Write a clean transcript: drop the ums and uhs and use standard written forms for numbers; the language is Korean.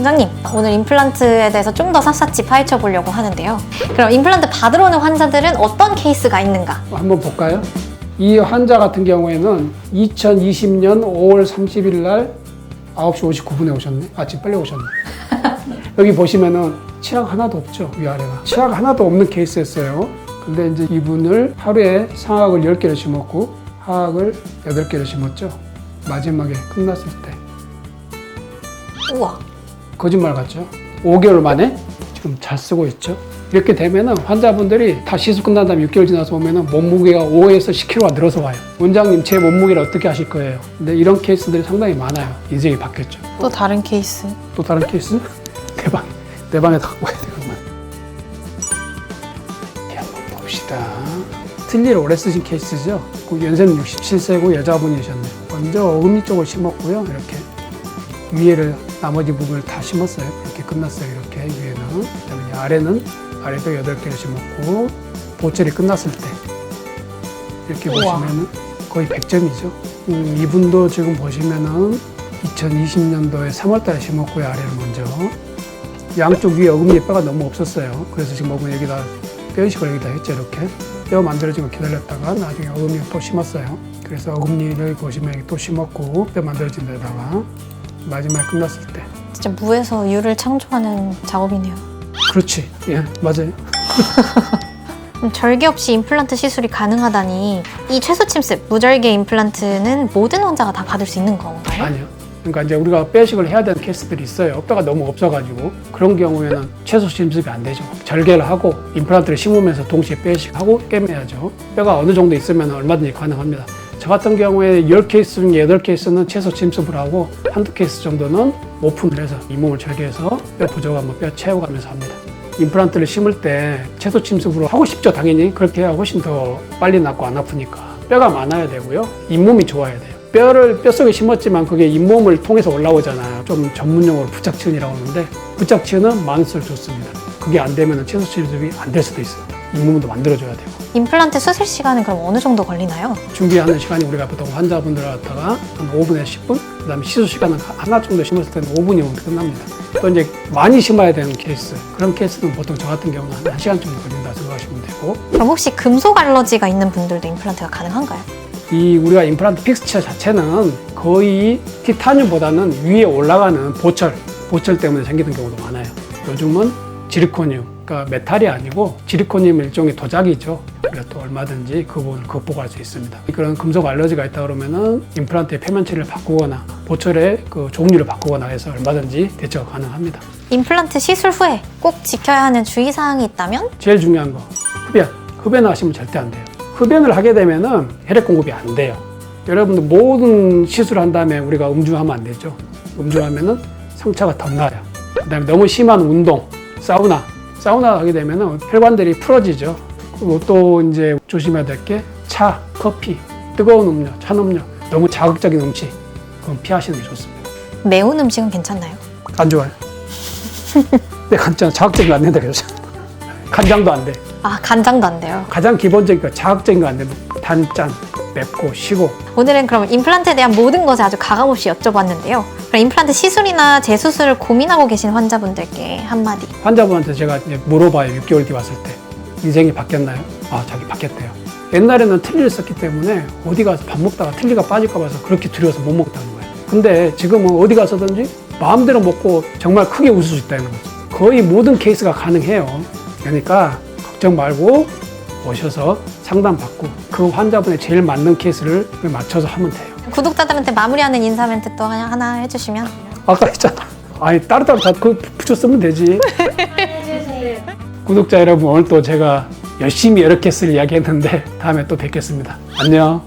원장님, 오늘 임플란트에 대해서 좀 더 샅샅이 파헤쳐 보려고 하는데요. 그럼 임플란트 받으러 오는 환자들은 어떤 케이스가 있는가? 한번 볼까요? 이 환자 같은 경우에는 2020년 5월 30일 날 9시 59분에 오셨네. 아침 빨리 오셨네. 여기 보시면은 치아가 하나도 없죠. 위아래가. 치아가 하나도 없는 케이스였어요. 근데 이제 이분을 하루에 상악을 10개를 심었고 하악을 8개를 심었죠. 마지막에 끝났을 때. 우와. 거짓말 같죠? 5개월 만에 지금 잘 쓰고 있죠. 이렇게 되면은 환자분들이 다 시술 끝난 다음에 6개월 지나서 오면은 몸무게가 5에서 10kg가 늘어서 와요. 원장님, 제 몸무게를 어떻게 하실 거예요? 근데 이런 케이스들이 상당히 많아요. 인생이 바뀌었죠. 또 다른 케이스. 또 다른 케이스? 내 방에 갖고 가야 되구만. 한번 봅시다. 틀니를 오래 쓰신 케이스죠. 연세는 67세고 여자분이셨네요. 먼저 어금니 쪽을 심었고요. 이렇게 위에를 나머지 부분을 다 심었어요. 이렇게 끝났어요. 이렇게 위에는. 그다음에 아래는 아래도 8개를 심었고 보철이 끝났을 때 이렇게 우와. 보시면은 거의 100점이죠. 이분도 지금 보시면은 2020년도에 3월달에 심었고요. 아래를 먼저. 양쪽 위에 어금니에 뼈가 너무 없었어요. 그래서 지금 여기다 뼈 이식을 여기다 했죠. 이렇게 뼈 만들어지고 기다렸다가 나중에 어금니를 또 심었어요. 그래서 어금니를 보시면 여기 또 심었고 뼈 만들어진 데다가 마지막에 끝났을 때. 진짜 무에서 유를 창조하는 작업이네요. 그렇지. 예, 맞아요. 그럼 절개 없이 임플란트 시술이 가능하다니 이 최소 침습, 무절개 임플란트는 모든 환자가 다 받을 수 있는 건가요? 아니요. 그러니까 이제 우리가 폐식을 해야 되는 케이스들이 있어요. 뼈가 너무 없어가지고 그런 경우에는 최소 침습이 안 되죠. 절개를 하고 임플란트를 심으면서 동시에 폐식하고 꿰매야죠. 뼈가 어느 정도 있으면 얼마든지 가능합니다. 저 같은 경우에 10케이스 중에 8케이스는 최소 침습을 하고 한두 케이스 정도는 오픈을 해서 잇몸을 절개해서 뼈 부족하면 뼈 채워가면서 합니다. 임플란트를 심을 때 최소 침습으로 하고 싶죠. 당연히 그렇게 해야 훨씬 더 빨리 낫고 안 아프니까. 뼈가 많아야 되고요. 잇몸이 좋아야 돼요. 뼈를 뼛속에 심었지만 그게 잇몸을 통해서 올라오잖아요. 좀 전문용어로 부착치은이라고 하는데 부착치은은 많을수록 좋습니다. 그게 안 되면 최소 침습이 안 될 수도 있습니다. 잇몸도 만들어줘야 되고. 임플란트 수술 시간은 그럼 어느 정도 걸리나요? 준비하는 시간이 우리가 보통 환자분들 갖다가 한 5분에서 10분, 그 다음에 시술 시간은 하나 정도 심었을 때는 5분이면 끝납니다. 또 이제 많이 심어야 되는 케이스, 그런 케이스는 보통 저 같은 경우는 한 1시간 정도 걸린다 생각하시면 되고. 그럼 혹시 금속 알러지가 있는 분들도 임플란트가 가능한가요? 이 우리가 임플란트 픽스처 자체는 거의 티타늄보다는 위에 올라가는 보철 때문에 생기는 경우도 많아요. 요즘은 지르코늄, 그러니까 메탈이 아니고 지르코늄 일종의 도자기죠. 우리가 또 얼마든지 그 부분을 극복할 수 있습니다. 그런 금속 알러지가 있다 그러면은 임플란트의 표면체를 바꾸거나 보철의 그 종류를 바꾸거나 해서 얼마든지 대처가 가능합니다. 임플란트 시술 후에 꼭 지켜야 하는 주의사항이 있다면? 제일 중요한 거, 흡연을 하시면 절대 안 돼요. 흡연을 하게 되면은 혈액 공급이 안 돼요. 여러분들 모든 시술을 한 다음에 우리가 음주하면 안 되죠. 음주하면은 상처가 더 나요. 그다음에 너무 심한 운동, 사우나 하게 되면은 혈관들이 풀어지죠. 그리고 또 이제 조심해야 될 게 차, 커피, 뜨거운 음료, 찬 음료, 너무 자극적인 음식 그건 피하시는 게 좋습니다. 매운 음식은 괜찮나요? 안 좋아요. 근데 자극적인 거 안 된다 그러죠. 간장도 안 돼. 아, 간장도 안 돼요. 가장 기본적인 거 자극적인 거 안 돼. 단짠, 맵고 시고. 오늘은 그럼 임플란트에 대한 모든 것을 아주 가감없이 여쭤봤는데요. 그럼 임플란트 시술이나 재수술을 고민하고 계신 환자분들께 한마디. 환자분한테 제가 이제 물어봐요. 6개월 뒤 왔을 때. 인생이 바뀌었나요? 아, 자기 바뀌었대요. 옛날에는 틀니를 썼기 때문에 어디 가서 밥 먹다가 틀니가 빠질까 봐서 그렇게 두려워서 못 먹었다는 거예요. 근데 지금은 어디 가서든지 마음대로 먹고 정말 크게 웃을 수 있다는 거죠. 거의 모든 케이스가 가능해요. 그러니까 걱정 말고 오셔서 상담받고 그 환자분의 제일 맞는 케이스를 맞춰서 하면 돼요. 구독자들한테 마무리하는 인사 멘트 또 하나 해주시면. 아까 했잖아. 아니 따로따로 다 그거 붙여 쓰면 되지. 구독자 여러분, 오늘 또 제가 열심히 여러 케이스를 이야기했는데 다음에 또 뵙겠습니다. 안녕.